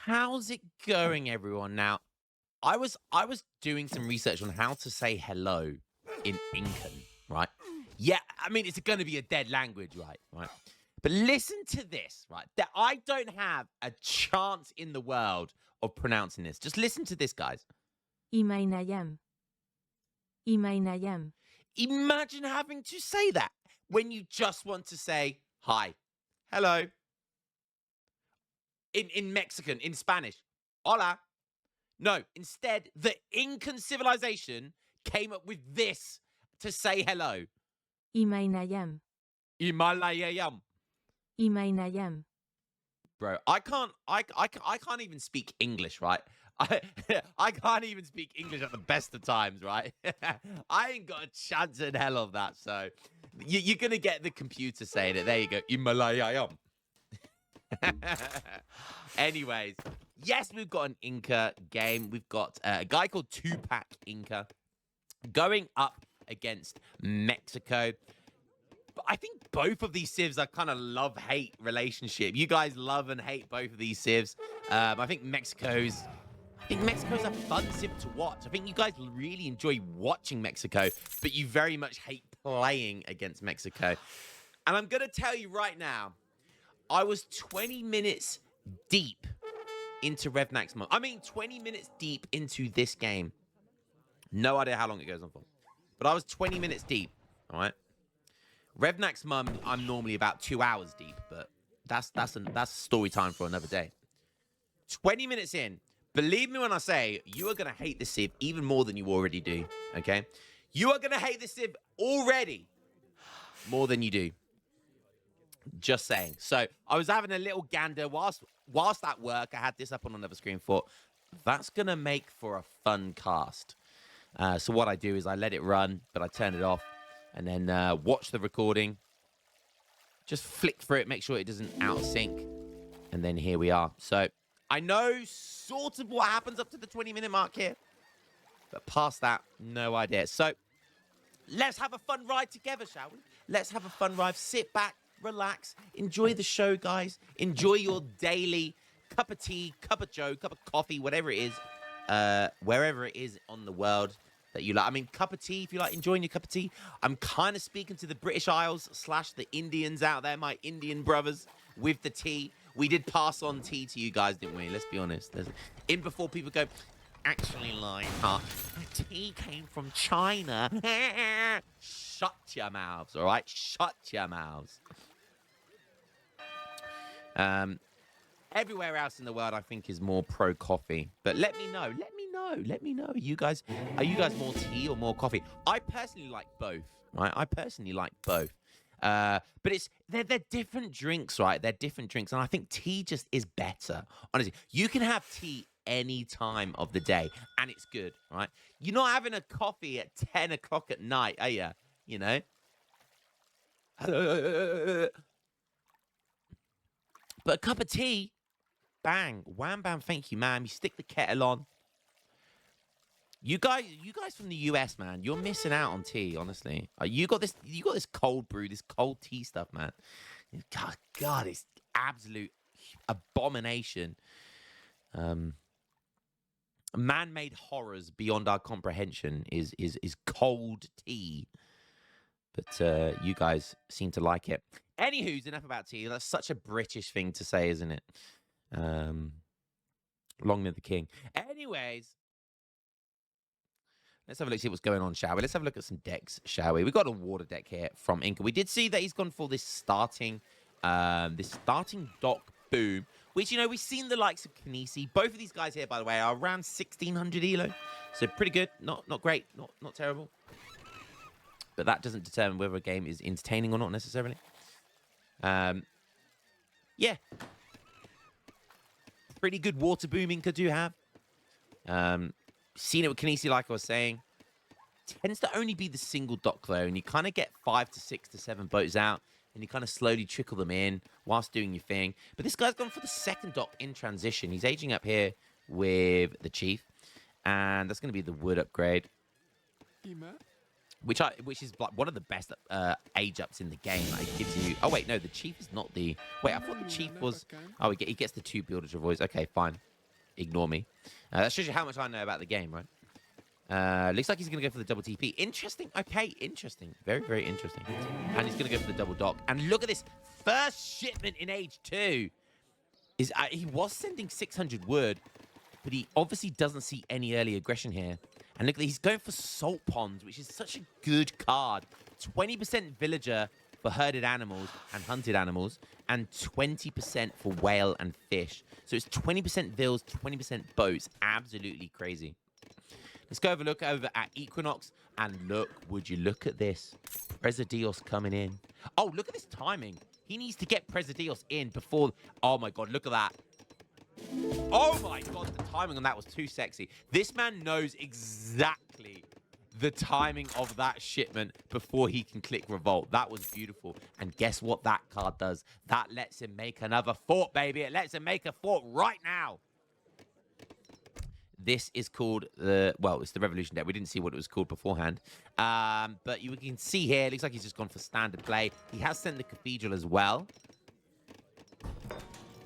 How's it going, everyone? Now, I was doing some research on how to say hello in Incan, right? Yeah, I mean it's going to be a dead language, right? Right. But listen to this, right? That I don't have a chance in the world of pronouncing this. Just listen to this, guys. Imaynayam. Imaynayam. Imagine having to say that when you just want to say hi, hello. In Mexican, in Spanish, hola. No, instead, the Incan civilization came up with this to say hello. Imaynayam. Himalayayam. Imaynayam. Bro, I can't even speak English, right? I can't even speak English at the best of times, right? I ain't got a chance in hell of that. So you're going to get the computer saying it. There you go. Himalayayam. Anyways, yes, we've got an Inca game. We've got a guy called Tupac Inca going up against Mexico. But I think both of these civs are kind of love-hate relationship. You guys love and hate both of these civs. I think Mexico's a fun civ to watch. I think you guys really enjoy watching Mexico, but you very much hate playing against Mexico. And I'm going to tell you right now, I was 20 minutes deep into Revnax Mum. I mean, 20 minutes deep into this game. No idea how long it goes on for. But I was 20 minutes deep, all right? Revnax Mum, I'm normally about 2 hours deep, but that's story time for another day. 20 minutes in, believe me when I say, you are going to hate this civ even more than you already do, okay? You are going to hate this civ already more than you do. Just saying. So I was having a little gander whilst at work. I had this up on another screen. Thought that's gonna make for a fun cast. So what I do is I let it run, but I turn it off, and then watch the recording. Just flick through it, make sure it doesn't out sync, and then here we are. So I know sort of what happens up to the 20-minute mark here, but past that, no idea. So let's have a fun ride together, shall we? Let's have a fun ride. Sit back. Relax, enjoy the show, guys. Enjoy your daily cup of tea, cup of joe, cup of coffee, whatever it is, wherever it is on the world that you like. I mean, cup of tea, if you like enjoying your cup of tea. I'm kind of speaking to the British Isles / the Indians out there, my Indian brothers with the tea. We did pass on tea to you guys, didn't we? Let's be honest. In before people go, actually, like, tea came from China. Shut your mouths, all right? Shut your mouths. Everywhere else in the world, I think, is more pro coffee. But let me know. Are you guys more tea or more coffee? I personally like both. Right? I personally like both. But they're different drinks, right? They're different drinks, and I think tea just is better. Honestly, you can have tea any time of the day, and it's good, right? You're not having a coffee at 10 o'clock at night, are you? You know. But a cup of tea, bang, wham, bam, thank you, ma'am. You stick the kettle on. You guys from the US, man, you're missing out on tea, honestly. You got this cold brew, this cold tea stuff, man. God, it's absolute abomination. Man-made horrors beyond our comprehension is cold tea. But you guys seem to like it. Anywho's enough about tea. That's such a British thing to say, isn't it? Long live the king. Anyways, let's have a look, see what's going on, shall we? Let's have a look at some decks, shall we? We've got a water deck here from Inca. We did see that he's gone for this starting dock boom, which, you know, we've seen the likes of Kinesi. Both of these guys here, by the way, are around 1,600 elo. So pretty good. Not great. Not terrible. But that doesn't determine whether a game is entertaining or not necessarily. Yeah. Pretty good water boom Inca do have. Seen it with Kinesi, like I was saying. Tends to only be the single dock, though. And you kind of get 5 to 6 to 7 boats out. And you kind of slowly trickle them in whilst doing your thing. But this guy's gone for the second dock in transition. He's aging up here with the Chief. And that's going to be the wood upgrade. Which is like one of the best age ups in the game. Like, it gives you. Oh wait, no, the Chief is not the. Wait, I thought the Chief was. Oh, he gets the 2 builder voice. Okay, fine. ignore me. That shows you how much I know about the game, right? Looks like he's going to go for the double TP. Interesting. Okay, interesting. Very, very interesting. And he's going to go for the double dock. And look at this. First shipment in age 2. He was sending 600 wood, but he obviously doesn't see any early aggression here. And look, he's going for Salt Ponds, which is such a good card. 20% villager for herded animals and hunted animals, and 20% for whale and fish. So it's 20% vills, 20% boats. Absolutely crazy. Let's go have a look over at Equinox. And look, would you look at this? Presidios coming in. Oh, look at this timing. He needs to get Presidios in before... Oh, my God, look at that. Oh, my God, the timing on that was too sexy. This man knows exactly the timing of that shipment before he can click Revolt. That was beautiful. And guess what that card does? That lets him make another fort, baby. It lets him make a fort right now. This is called the, well, it's the Revolution deck. We didn't see what it was called beforehand. But you can see here, it looks like he's just gone for standard play. He has sent the Cathedral as well.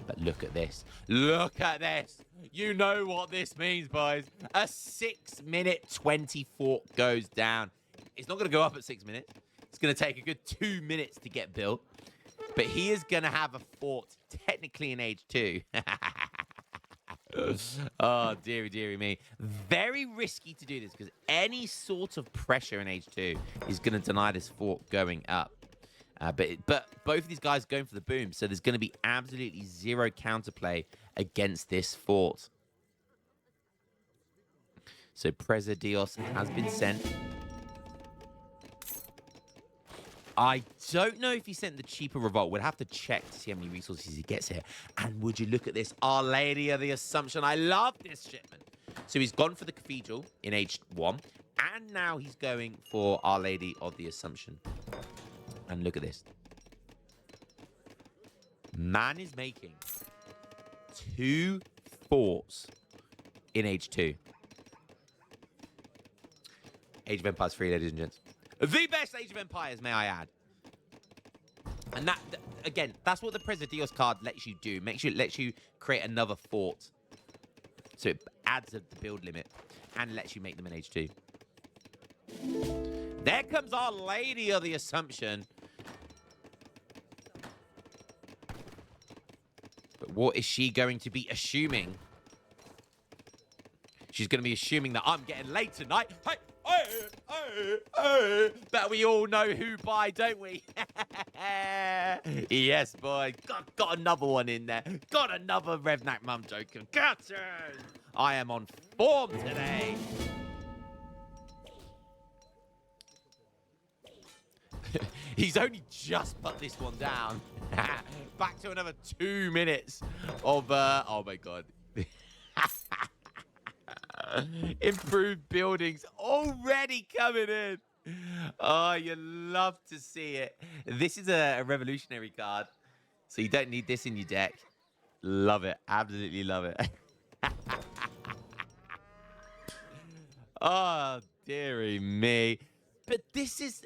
But look at this. Look at this. You know what this means, boys. A 6-minute 20 fort goes down. It's not going to go up at 6 minutes. It's going to take a good 2 minutes to get built. But he is going to have a fort technically in age 2. Oh, dearie, dearie me. Very risky to do this because any sort of pressure in age 2 is going to deny this fort going up. But both of these guys going for the boom, so there's going to be absolutely zero counterplay against this fort. So Presidios has been sent. I don't know if he sent the cheaper Revolt. We'll have to check to see how many resources he gets here. And would you look at this? Our Lady of the Assumption. I love this shipment. So he's gone for the Cathedral in age 1. And now he's going for Our Lady of the Assumption. And look at this. Man is making 2 forts in age 2. Age of Empires 3, ladies and gents. The best Age of Empires, may I add. And that, again, that's what the Presidios card lets you do. It lets you create another fort. So it adds the build limit and lets you make them in age 2. There comes Our Lady of the Assumption. But what is she going to be assuming? She's going to be assuming that I'm getting late tonight. Hey! But we all know who by, don't we? Yes, boy. Got another one in there. Got another Revnak mum joke. Curtain! I am on form today. He's only just put this one down. Back to another 2 minutes of... oh, my God. Improved buildings already coming in. Oh, you love to see it. This is a revolutionary card, so you don't need this in your deck. Love it. Absolutely love it. Oh, dearie me. But this is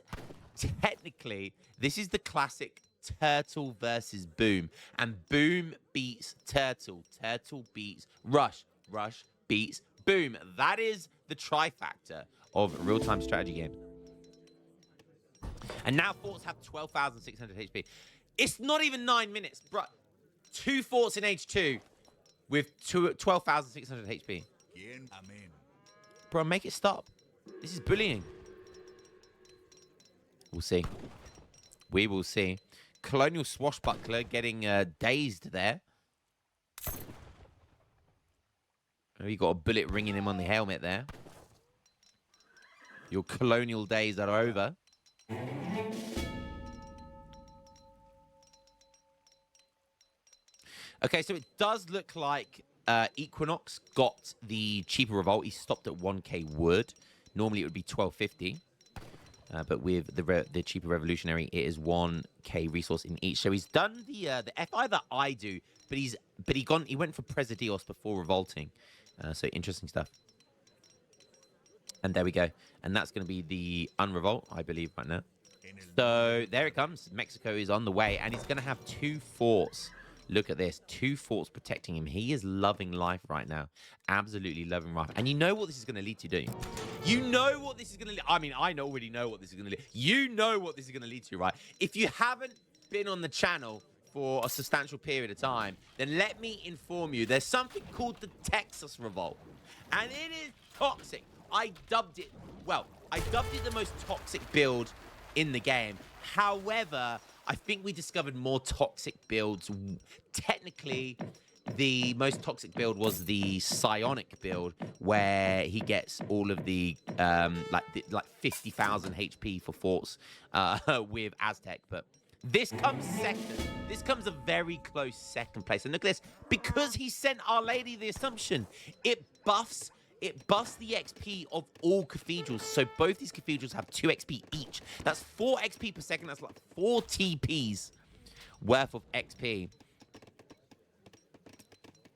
technically, this is the classic Turtle versus Boom. And Boom beats Turtle. Turtle beats Rush. Rush beats Boom. That is the trifactor of a real-time strategy game. And now forts have 12,600 HP. It's not even 9 minutes, bro. 2 forts in H2 with 12,600 HP. Bro, make it stop. This is bullying. We'll see. We will see. Colonial Swashbuckler getting dazed there. Oh, you got a bullet ringing him on the helmet there. Your colonial days are over. Okay, so it does look like Equinox got the cheaper Revolt. He stopped at 1k wood. Normally it would be 1250. But with the cheaper Revolutionary, it is 1k resource in each. So he's done the FI that I do, but he went for Presidios before revolting. So interesting stuff. And there we go. And that's going to be the unrevolt, I believe, right now. So there it comes. Mexico is on the way, and he's going to have 2 forts. Look at this. 2 forts protecting him. He is loving life right now. Absolutely loving life. And you know what this is going to lead to, don't you? You know what this is going to lead. I mean, I already know what this is going to lead. You know what this is going to lead to, right? If you haven't been on the channel for a substantial period of time, then let me inform you. There's something called the Texas Revolt. And it is toxic. I dubbed it the most toxic build in the game. However, I think we discovered more toxic builds. Technically, the most toxic build was the psionic build, where he gets all of the like 50,000 HP for forts with Aztec. But this comes second. This comes a very close second place. And look at this. Because he sent Our Lady the Assumption, it buffs the XP of all cathedrals. So both these cathedrals have 2 XP each. That's 4 XP per second. That's like 4 TPs worth of XP.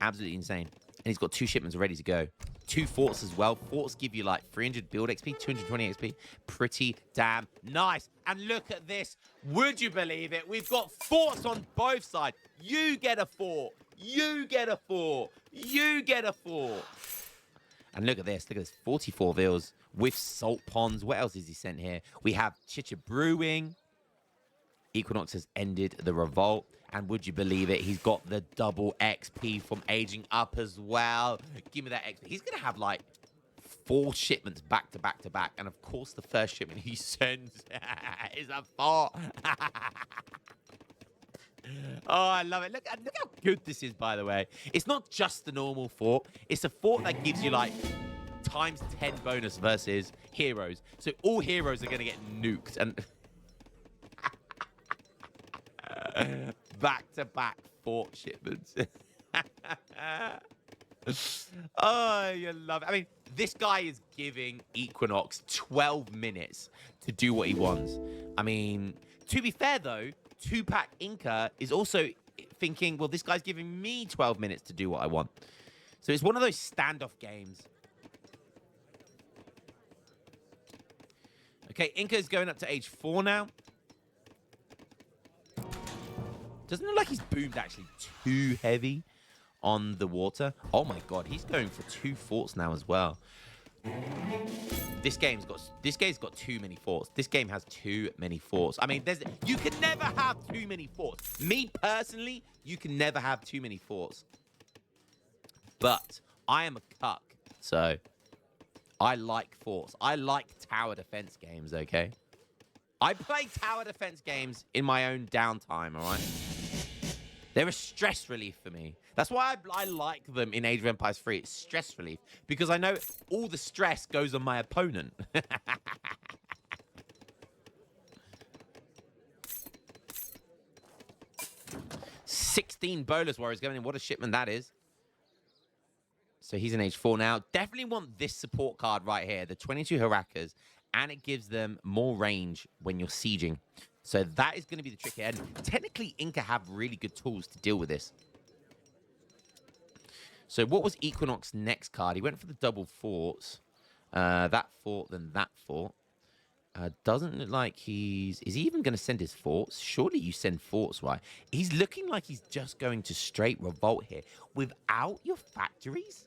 Absolutely insane. And he's got 2 shipments ready to go. 2 forts as well. Forts give you like 300 build XP, 220 XP. Pretty damn nice. And look at this. Would you believe it? We've got forts on both sides. You get a fort. You get a fort. You get a fort. And look at this. Look at this. 44 vills with salt ponds. What else is he sent here? We have Chicha Brewing. Equinox has ended the revolt. And would you believe it? He's got the double XP from aging up as well. Give me that XP. He's going to have like 4 shipments back to back to back. And of course, the first shipment he sends is a fort. Oh, I love it. Look how good this is, by the way. It's not just the normal fort. It's a fort that gives you like times 10 bonus versus heroes. So all heroes are going to get nuked. And back-to-back fort shipments. Oh, you love it. I mean, this guy is giving Equinox 12 minutes to do what he wants. I mean, to be fair, though, 2-pack Inca is also thinking, well, this guy's giving me 12 minutes to do what I want. So it's one of those standoff games. Okay, Inca is going up to age 4 now. Doesn't look like he's boomed actually too heavy on the water. Oh my god, he's going for 2 forts now as well. This game's got too many forts. This game has too many forts. I mean, you can never have too many forts. Me personally, you can never have too many forts. But I am a cuck, so I like forts. I like tower defense games, okay? I play tower defense games in my own downtime, all right? They're a stress relief for me. That's why I like them in Age of Empires 3. It's stress relief. Because I know all the stress goes on my opponent. 16 Bolus Warriors going in. What a shipment that is. So he's in age 4 now. Definitely want this support card right here. The 22 Harakas. And it gives them more range when you're sieging. So that is going to be the trick here. And technically, Inca have really good tools to deal with this. So what was Equinox's next card? He went for the double forts. That fort, then that fort. Doesn't look like he's... Is he even going to send his forts? Surely you send forts, right? He's looking like he's just going to straight revolt here. Without your factories?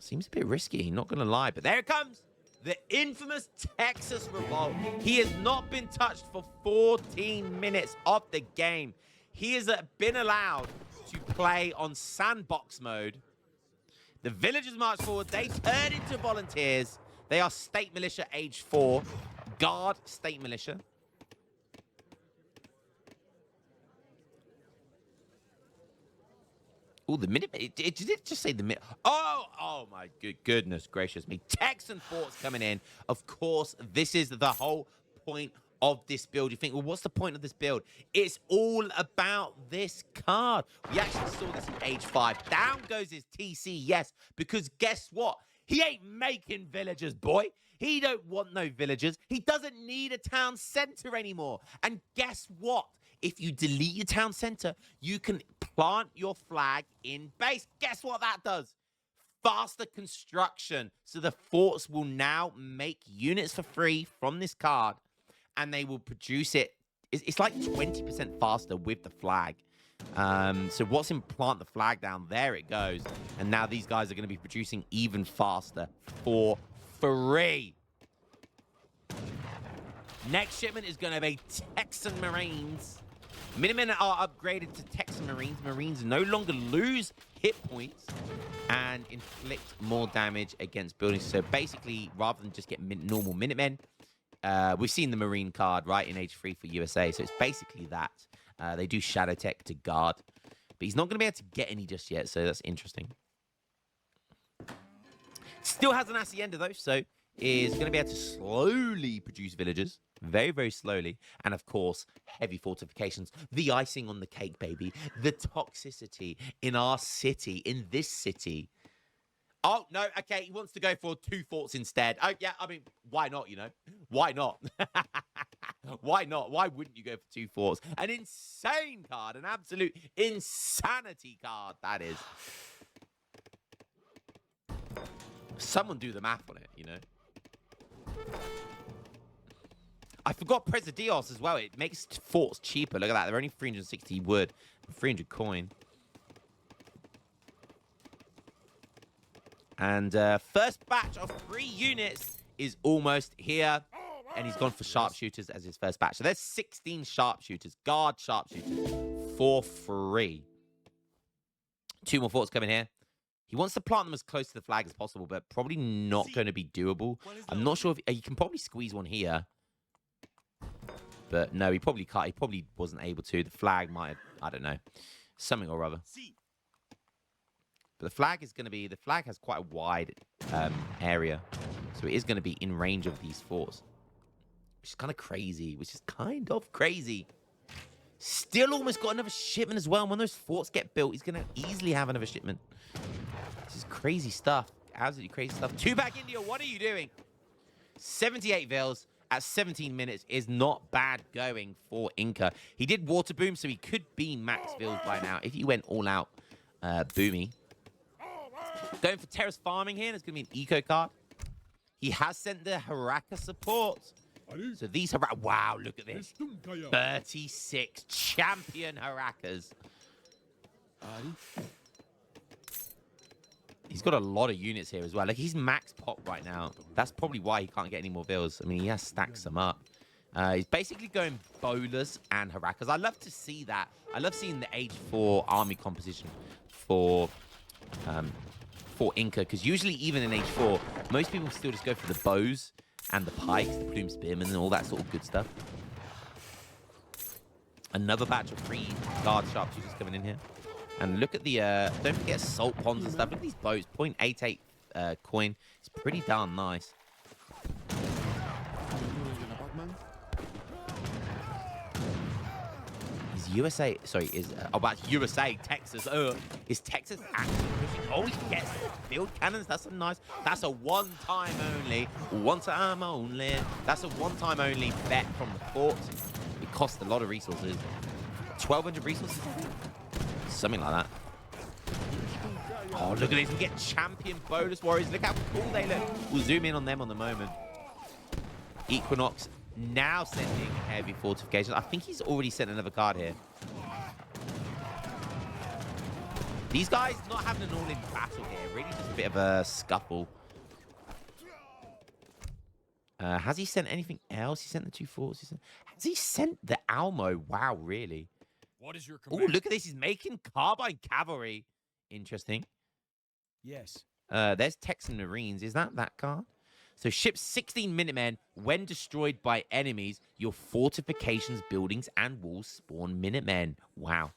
Seems a bit risky, not going to lie. But there it comes. The infamous Texas Revolt. He has not been touched for 14 minutes of the game. He has been allowed to play on sandbox mode. The villagers march forward. They turn into volunteers. They are state militia age 4. Guard state militia. Oh, the minute. Did it just say the minute? Oh my goodness gracious me. Texan forts coming in. Of course, this is the whole point of this build. You think, well, what's the point of this build? It's all about this card. We actually saw this in age 5. Down goes his TC, yes, because guess what? He ain't making villagers, boy. He don't want no villagers. He doesn't need a town center anymore. And guess what? If you delete your town center, you can plant your flag in base. Guess what that does? Faster construction. So the forts will now make units for free from this card, and they will produce it It's like 20% faster with the flag. So watch him plant the flag down. There it goes. And now these guys are going to be producing even faster for free. Next shipment is going to be Texan Marines. Minutemen are upgraded to Texan Marines. Marines no longer lose hit points and inflict more damage against buildings. So basically, rather than just get normal Minutemen, we've seen the Marine card, right, in Age 3 for USA. So it's basically that. They do Shadow Tech to guard. But he's not going to be able to get any just yet, so that's interesting. Still has an Hacienda, though, so is going to be able to slowly produce villagers. Very, very slowly. And, of course, heavy fortifications. The icing on the cake, baby. The toxicity in our city, in this city. Oh, no, okay, he wants to go for 2 forts instead. Oh, yeah, I mean, why not, you know? Why not? Why not? Why wouldn't you go for 2 forts? An insane card, an absolute insanity card, that is. Someone do the math on it, you know? I forgot Presidios as well. It makes forts cheaper. Look at that. They're only 360 wood, 300 coin. And first batch of 3 units is almost here. And he's gone for sharpshooters as his first batch. So there's 16 sharpshooters, guard sharpshooters, for free. 2 more forts coming here. He wants to plant them as close to the flag as possible, but probably not going to be doable. I'm not sure if... you can probably squeeze one here. But no, he probably can't. He probably wasn't able to. The flag might have... I don't know. Something or other. But the flag is going to be... The flag has quite a wide area. So it is going to be in range of these forts. Which is kind of crazy. Still almost got another shipment as well. And when those forts get built, he's going to easily have another shipment. This is crazy stuff. Absolutely crazy stuff. 2-pack India, what are you doing? 78 Vils at 17 minutes is not bad going for Inca. He did Water Boom, so he could be max Vils by now if he went all out boomy. Going for Terrace Farming here. There's going to be an eco card. He has sent the Haraka support. So these Haraka... Wow, look at this. 36 champion Harakas. He's got a lot of units here as well. Like, he's max pop right now. That's probably why he can't get any more bills. I mean, he has stacked some up. He's basically going bowlers and Harakas. I love to see that. I love seeing the Age 4 army composition for Inca, because usually even in Age 4, most people still just go for the bows and the pikes, the plume spearmen, and all that sort of good stuff. Another batch of 3 guard sharpshooters coming in here. And look at the, don't forget salt ponds and stuff. Look at these boats, 0.88 coin. It's pretty darn nice. Is USA, sorry, about USA, Texas. Is Texas actually pushing? Oh, he gets field cannons. That's a nice, that's a one-time only. That's a one-time only bet from the fort. It costs a lot of resources. 1,200 resources, I think? Something like that. Oh, look at this. We get champion bonus warriors. Look how cool they look. We'll zoom in on them on the moment. Equinox now sending heavy fortifications. I think he's already sent another card here. These guys not having an all-in battle here. Really just a bit of a scuffle. Has he sent anything else? He sent the 2 forts. Has he sent the Almo? Wow, really? What is your command? Oh, look at this. He's making carbine cavalry. Interesting. Yes. There's Texan Marines. Is that card? So ship 16 Minutemen. When destroyed by enemies, your fortifications, buildings, and walls spawn Minutemen. Wow.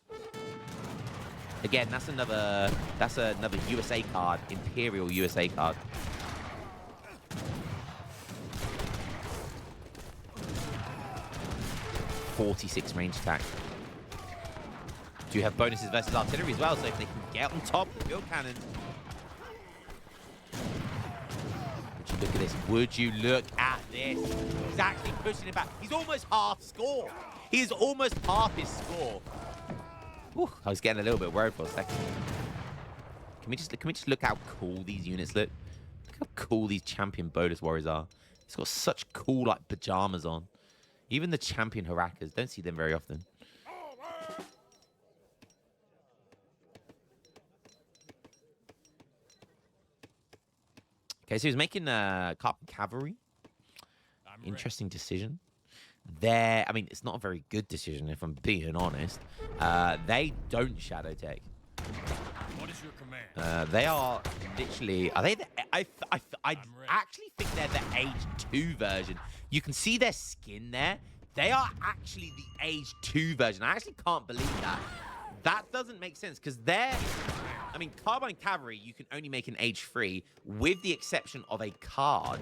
Again, that's another USA card. Imperial USA card. .46 range attack. Do have bonuses versus artillery as well, so if they can get on top of the field cannon. Would you look at this? Would you look at this? He's actually pushing it back. He's almost half score. He is almost half his score. Whew, I was getting a little bit worried for a second. Can we just look how cool these units look? Look how cool these champion bonus warriors are. He's got such cool like pajamas on. Even the champion Harakas, don't see them very often. Okay, so he's making Carbon Cavalry. Interesting decision. I mean, it's not a very good decision, if I'm being honest. They don't Shadow Tech. What is your command? They are literally... Are they the... I actually think they're the Age 2 version. You can see their skin there. They are actually the Age 2 version. I actually can't believe that. That doesn't make sense, because they're... I mean, Carbine Cavalry, you can only make an Age 3, with the exception of a card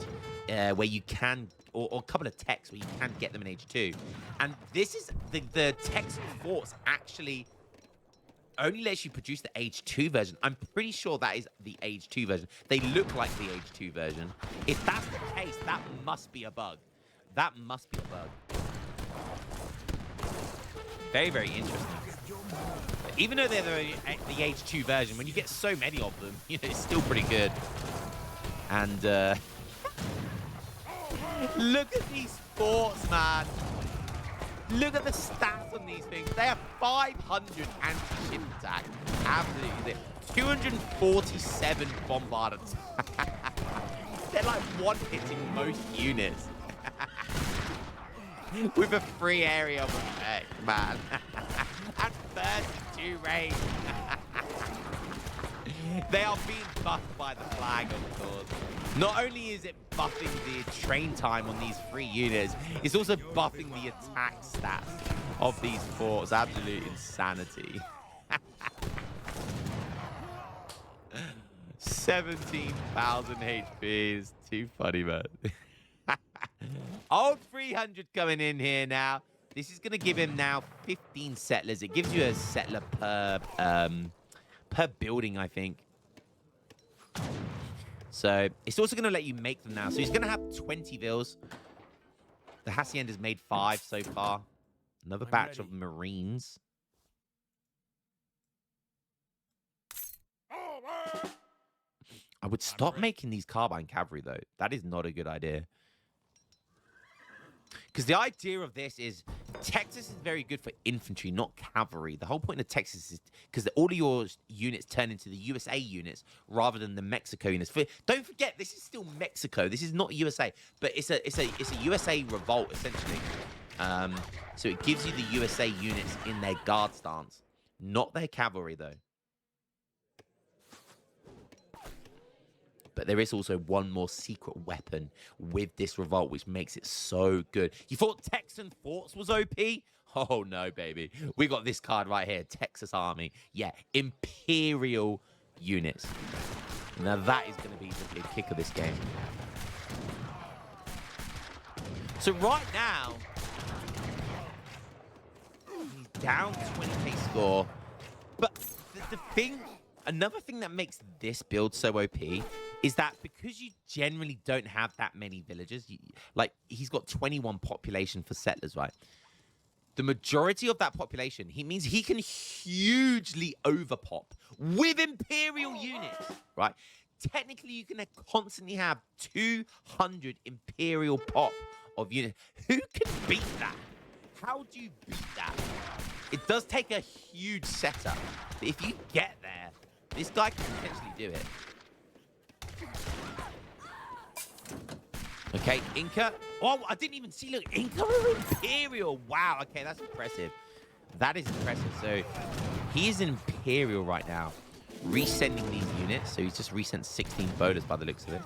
where you can... Or a couple of techs where you can get them in Age 2. And this is... The Texan Forts actually... only lets you produce the Age 2 version. I'm pretty sure that is the Age 2 version. They look like the Age 2 version. If that's the case, that must be a bug. That must be a bug. Very, very interesting. But even though they're the Age 2 version, when you get so many of them, you know, it's still pretty good. And look at these forts, man. Look at the stats on these things. They have 500 anti-ship attack. Absolutely. 247 bombard attack. They're like one-hitting most units. With a free area of effect, man. And 32 range. They are being buffed by the flag, of course. Not only is it buffing the train time on these 3 units, it's also buffing the attack stats of these forts. Absolute insanity. 17,000 HP is too funny, man. Old 300 coming in here now. This is going to give him now 15 settlers. It gives you a settler per building, I think. So it's also going to let you make them now. So he's going to have 20 vills. The Hacienda's made 5 so far. Another batch of Marines. I would stop making these Carbine Cavalry, though. That is not a good idea. Because the idea of this is Texas is very good for infantry, not cavalry. The whole point of Texas is because all of your units turn into the USA units rather than the Mexico units. Don't forget, this is still Mexico. This is not USA, but it's a USA revolt essentially. So it gives you the USA units in their guard stance, not their cavalry though. But there is also one more secret weapon with this revolt, which makes it so good. You thought Texan Forts was OP? Oh, no, baby. We got this card right here, Texas Army. Yeah, Imperial units. Now, that is going to be the big kick of this game. So right now, he's down 20k score. But the thing, another thing that makes this build so OP is that because you generally don't have that many villagers, like he's got 21 population for settlers, right? The majority of that population, he means he can hugely overpop with Imperial units, right? Technically, you can constantly have 200 Imperial pop of units. Who can beat that? How do you beat that? It does take a huge setup. But if you get there, this guy can potentially do it. Okay, Inca. Oh, I didn't even see. Look, Inca or Imperial. Wow. Okay, that's impressive. That is impressive. So he is Imperial right now, resending these units. So he's just resent 16 bowlers by the looks of it.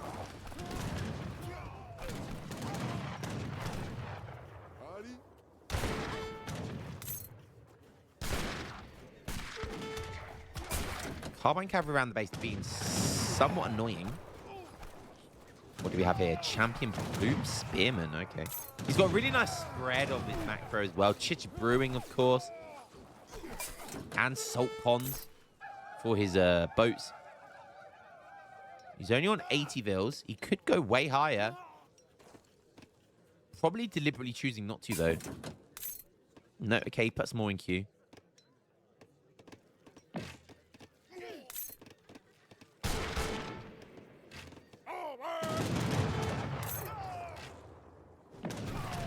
Carbine cavalry around the base being somewhat annoying. What do we have here? Champion Plume Spearman. Okay. He's got a really nice spread of his macro as well. Chich Brewing, of course. And Salt Ponds for his boats. He's only on 80 vills. He could go way higher. Probably deliberately choosing not to, though. No, okay, he puts more in queue.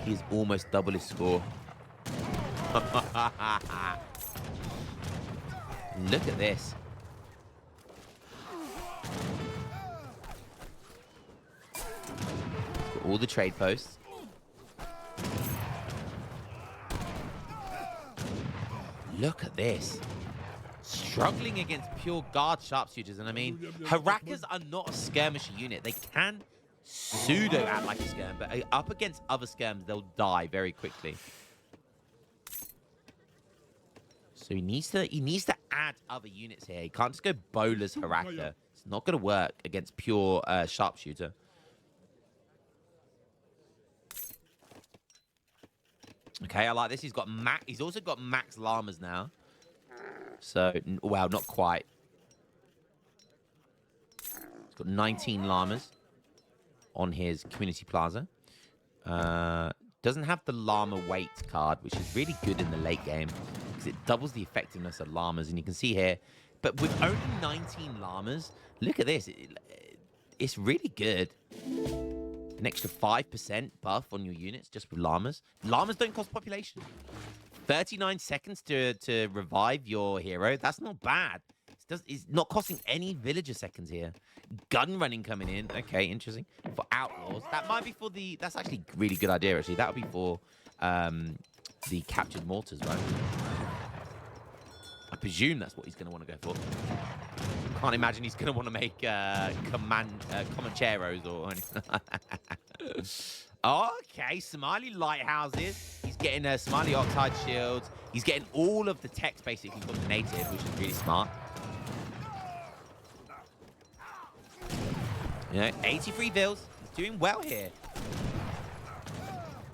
He's almost double his score. Look at this. Got all the trade posts. Look at this. Struggling against pure guard sharpshooters. And I mean, Harakas are not a skirmisher unit. They can pseudo act like a skirm, but up against other skirms, they'll die very quickly. So he needs to add other units here. He can't just go bowlers Haraka. It's not going to work against pure sharpshooter. Okay, I like this. He's got max. He's also got max llamas now. So, well, not quite. He's got 19 llamas on his community plaza. Doesn't have the llama weight card, which is really good in the late game because it doubles the effectiveness of llamas. And you can see here, but with only 19 llamas, look at this. It's really good. An extra 5% buff on your units just with llamas. Llamas don't cost population. 39 seconds to revive your hero. That's not bad. It's not costing any villager seconds here. Gun running coming in. Okay, interesting. For outlaws. That might be for the... That's actually a really good idea, actually. That would be for the captured mortars, right? I presume that's what he's going to want to go for. Can't imagine he's going to want to make Comancheros or anything. Okay, Smiley lighthouses. He's getting Smiley oxide shields. He's getting all of the text basically from the native, which is really smart. You know, 83 vills. He's doing well here.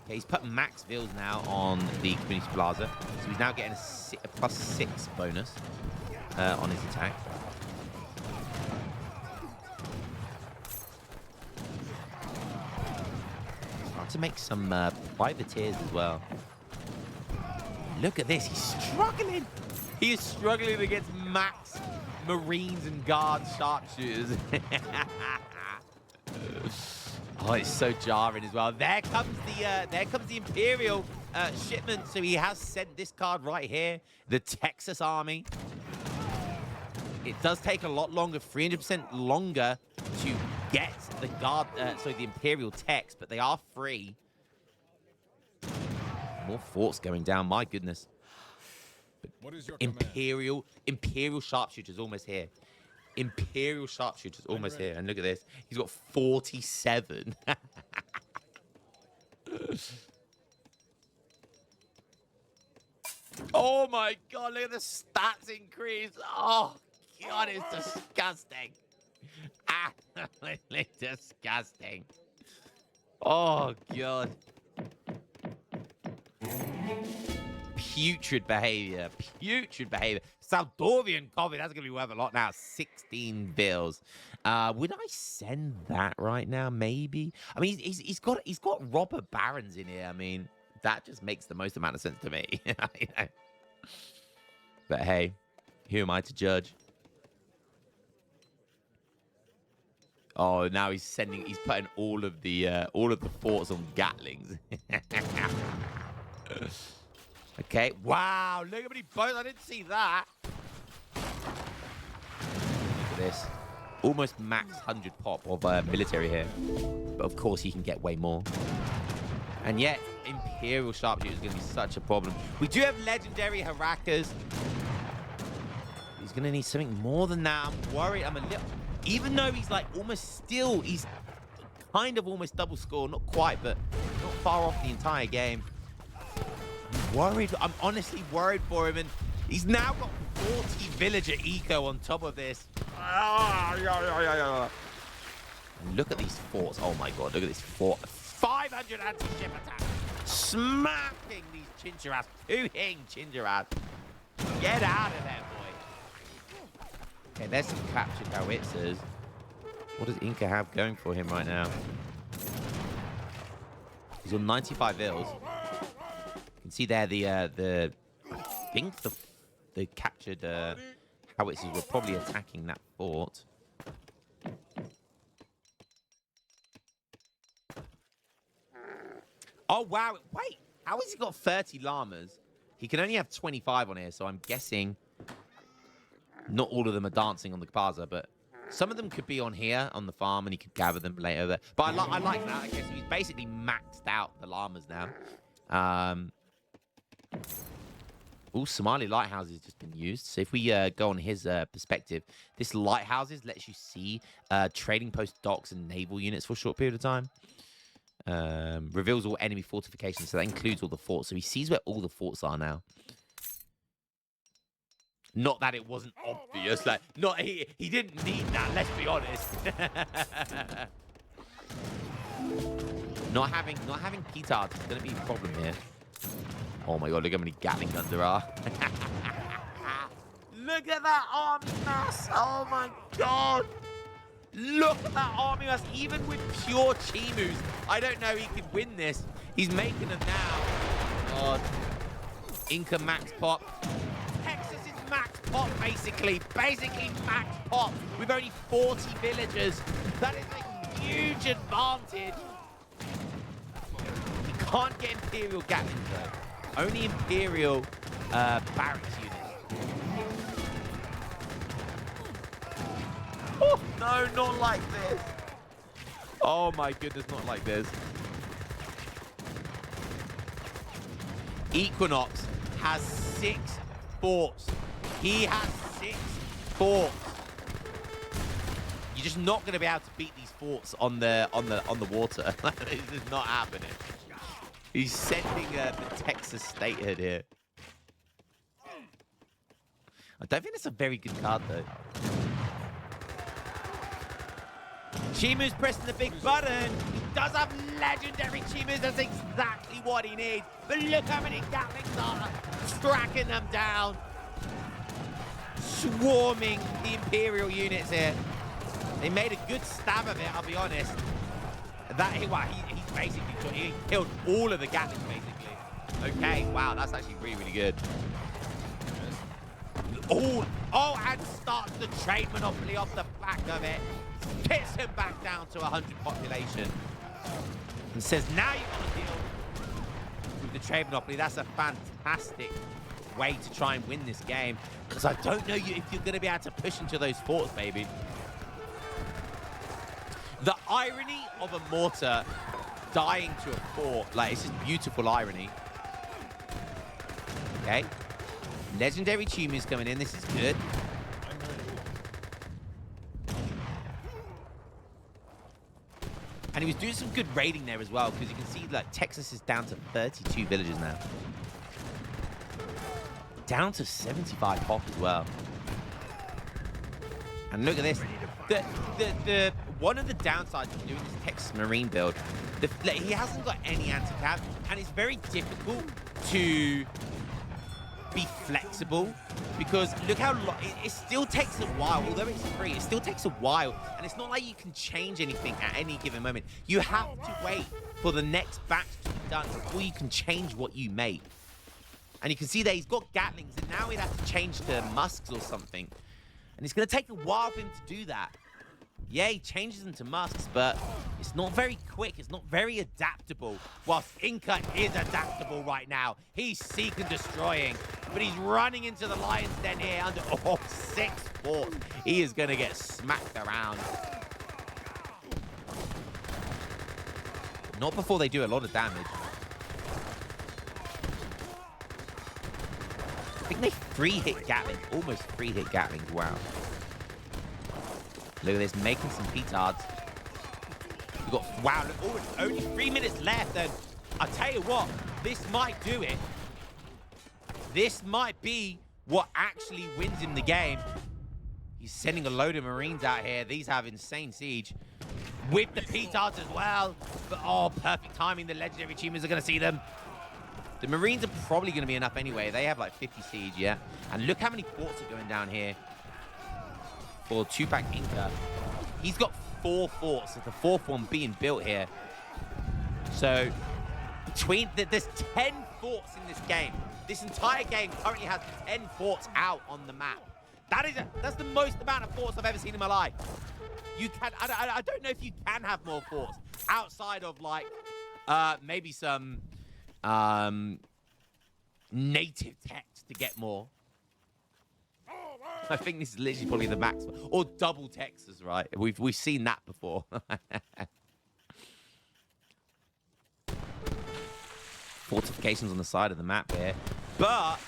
Okay, he's put max vills now on the community plaza. So he's now getting a +6 bonus on his attack. Start to make some privateers as well. Look at this. He's struggling. He is struggling against max Marines and guards sharpshooters. Oh, it's so jarring as well. There comes the Imperial shipment. So he has sent this card right here, the Texas Army. It does take a lot longer, 300% longer to get the the Imperial text, but they are free. More forts going down. My goodness. What is your Imperial sharpshooters almost here. Imperial sharpshooters almost here. And look at this. He's got 47. Oh my god, look at the stats increase. Oh god, it's disgusting. Absolutely disgusting. Oh god. Putrid behavior. Putrid behavior. Saldovian coffee. That's going to be worth a lot now. 16 bills. Would I send that right now? Maybe. I mean, he's got robber barons in here. I mean, that just makes the most amount of sense to me. But hey, who am I to judge? Oh, now he's putting all of the forts on Gatlings. Okay. Wow. Look how many boats. I didn't see that. Look at this. Almost max 100 pop of military here. But of course, he can get way more. And yet, Imperial Sharpshooter is going to be such a problem. We do have legendary Harakas. He's going to need something more than that. I'm worried. I'm a little... Even though he's like almost still... He's kind of almost double score. Not quite, but not far off the entire game. Worried. I'm honestly worried for him, and he's now got 40 villager eco on top of this. And look at these forts. Oh my god, look at this fort. 500 anti-ship attack. Smacking these Chincharas. Hooting Chincharas. Get out of there, boy. Okay, there's some captured howitzers. What does Inca have going for him right now? He's on 95 ills. You can see there I think the captured howitzers were probably attacking that fort. Oh, wow. Wait, how has he got 30 llamas? He can only have 25 on here, so I'm guessing not all of them are dancing on the Kapaza, but some of them could be on here on the farm, and he could gather them later. But I like that. I guess he's basically maxed out the llamas now. All Somali lighthouses just been used. So if we go on his perspective, this lighthouses lets you see trading post docks and naval units for a short period of time. Reveals all enemy fortifications, so that includes all the forts. So he sees where all the forts are now. Not that it wasn't obvious. Like, not he didn't need that. Let's be honest. not having petards is going to be a problem here. Oh my god! Look how many Gatling guns there are. Look at that army mass! Oh my god! Look at that army mass! Even with pure Chimus, I don't know he could win this. He's making them now. God. Inca max pop. Texas is max pop, basically. Basically max pop with only 40 villagers. That is a huge advantage. You can't get Imperial Gatling though. Only Imperial barracks units. Oh, no, not like this. Oh my goodness, not like this. Equinox has 6 forts. He has 6 forts. You're just not going to be able to beat these forts on the water. This is not happening. He's sending the Texas statehood here. I don't think that's a very good card, though. Chimu's pressing the big button. He does have legendary Chimus. That's exactly what he needs. But look how many Gatlings are tracking them down. Swarming the Imperial units here. They made a good stab of it, I'll be honest. He basically killed all of the Gatlings, basically. Okay, wow, that's actually really, really good. Oh, and starts the trade monopoly off the back of it. Pits him back down to 100 population. And says, now you've got to deal with the trade monopoly. That's a fantastic way to try and win this game. Because I don't know if you're going to be able to push into those forts, baby. The irony of a mortar dying to a fort, like, it's just beautiful irony. Okay. Legendary Chimu's coming in. This is good. And he was doing some good raiding there as well, because you can see, like, Texas is down to 32 villages now. Down to 75 pop as well. And look at this. One of the downsides of doing this Texas Marine build, he hasn't got any anti-cap, and it's very difficult to be flexible, because look how long it still takes a while. Although it's free, it still takes a while, and it's not like you can change anything at any given moment. You have to wait for the next batch to be done before you can change what you make. And you can see that he's got Gatlings, and now he'd have to change to Musks or something, and it's going to take a while for him to do that. Yeah, he changes them to Musks, but it's not very quick. It's not very adaptable. Whilst Inca is adaptable right now. He's seek and destroying, but he's running into the Lion's Den here under 6 forts. He is going to get smacked around. Not before they do a lot of damage. I think they 3-hit Gatling, almost 3-hit Gatlings. Wow. Look at this, making some petards. We've got, wow, look, only 3 minutes left, and I'll tell you what, this might do it. This might be what actually wins him the game. He's sending a load of Marines out here. These have insane siege. With the petards as well. But, oh, perfect timing. The legendary Chimus are going to see them. The Marines are probably going to be enough anyway. They have like 50 siege, yeah? And look how many forts are going down here. For Tupac Inca. He's got 4 forts, with the 4th one being built here. So, there's 10 forts in this game. This entire game currently has 10 forts out on the map. That's the most amount of forts I've ever seen in my life. You can, I don't know if you can have more forts outside of, like, maybe some native text to get more. I think this is literally probably the max, or double Texas, right? We've seen that before. Fortifications on the side of the map here, but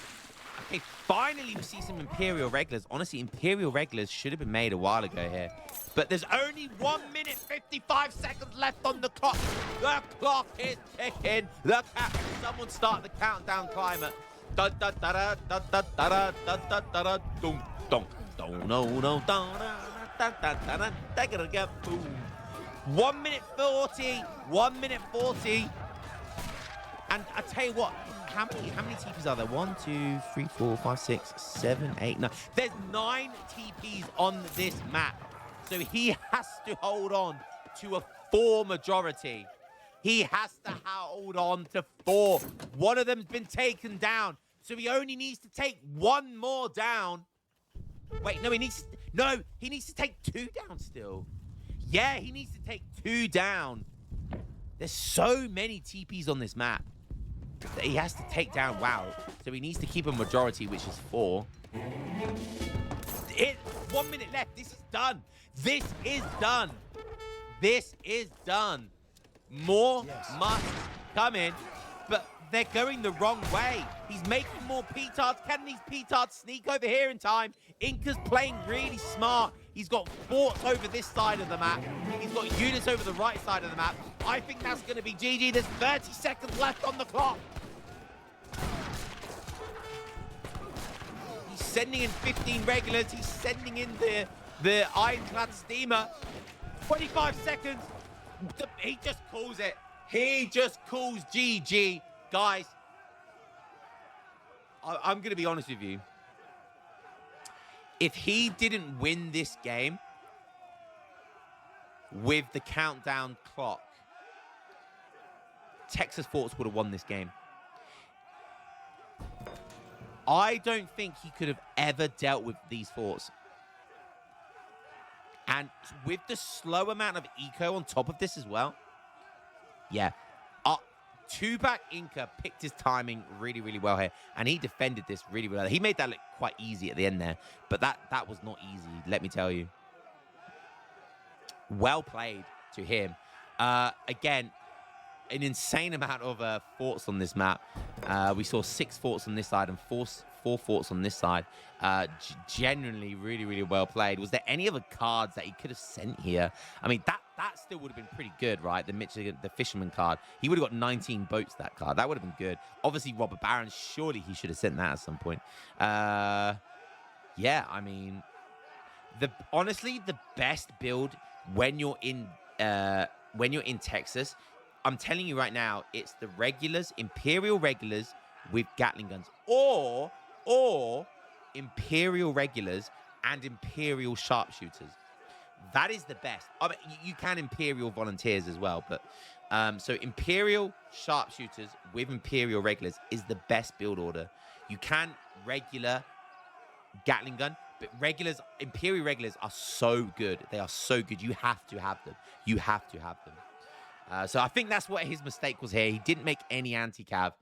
okay, finally we see some Imperial regulars. Honestly, Imperial regulars should have been made a while ago here, but there's only 1 minute 55 seconds left on the clock. The clock is ticking. Someone start the countdown climber. Da da da da da da da da da da da. Dum dum dum no no da da da da da. They're gonna get boom. 1 minute 40. 1 minute 40. And I tell you what, how many TPs are there? 1, 2, 3, 4, 5, 6, 7, 8, 9. There's 9 TPs on this map. So he has to hold on to a 4 majority. He has to hold on to 4. One of them's been taken down. So he only needs to take 1 more down. Wait, no, he needs to take 2 down still. Yeah, he needs to take 2 down. There's so many TPs on this map that he has to take down. Wow. So he needs to keep a majority, which is 4. 1 minute left. This is done. This is done. This is done. More must come in, but they're going the wrong way. He's making more petards. Can these petards sneak over here in time? Inca's playing really smart. He's got forts over this side of the map. He's got units over the right side of the map. I think that's going to be GG. There's 30 seconds left on the clock. He's sending in 15 regulars. He's sending in the Ironclad steamer. 25 seconds. He just calls it. He just calls GG. Guys, I'm going to be honest with you. If he didn't win this game with the countdown clock, Texas Forts would have won this game. I don't think he could have ever dealt with these forts. And with the slow amount of eco on top of this as well, yeah. 2-back Inca picked his timing really, really well here. And he defended this really well. He made that look quite easy at the end there. But that was not easy, let me tell you. Well played to him. Again, an insane amount of forts on this map. We saw 6 forts on this side and 4 forts on this side. Genuinely really, really well played. Was there any other cards that he could have sent here? I mean, that still would have been pretty good, right? The fisherman card. He would have got 19 boats, that card. That would have been good. Obviously, Robber Baron, surely he should have sent that at some point. Yeah, I mean, honestly, the best build when you're in Texas, I'm telling you right now, it's the regulars, Imperial regulars with Gatling guns, or Imperial regulars and Imperial sharpshooters. That is the best. I mean, you can Imperial volunteers as well, but so Imperial sharpshooters with Imperial regulars is the best build order. You can regular Gatling gun, but Imperial regulars are so good. They are so good. You have to have them. You have to have them. So I think that's what his mistake was here. He didn't make any anti-cav.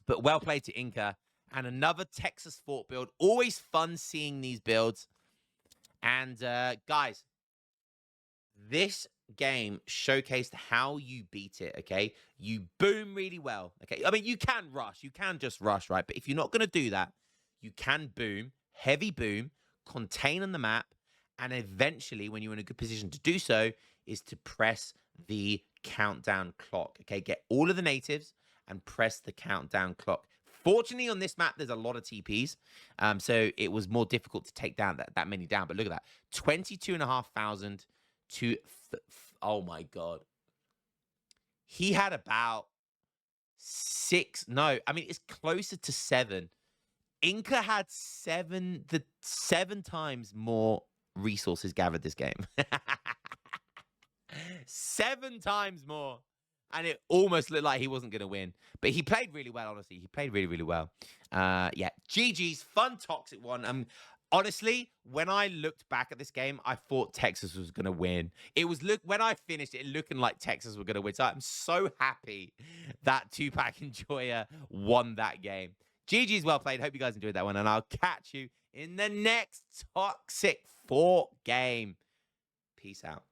But well played to Inca. And another Texas fort build. Always fun seeing these builds. And guys, this game showcased how you beat it, okay? You boom really well, okay? I mean, you can rush. You can just rush, right? But if you're not going to do that, you can boom, heavy boom, contain on the map, and eventually, when you're in a good position to do so, is to press the countdown clock, okay? Get all of the natives and press the countdown clock. Fortunately, on this map, there's a lot of TPs, so it was more difficult to take down that many down. But look at that, 22,500 to... oh, my God. He had about 6... no, I mean, it's closer to 7. Inca had 7 times more resources gathered this game. 7 times more. and it almost looked like he wasn't going to win. But he played really well, honestly. He played really, really well. Yeah, GG's, fun, toxic one. Honestly, when I looked back at this game, I thought Texas was going to win. It was when I finished it looking like Texas were going to win. So I'm so happy that Tupac Enjoyer won that game. GG's, well played. Hope you guys enjoyed that one, and I'll catch you in the next Toxic Fort game. Peace out.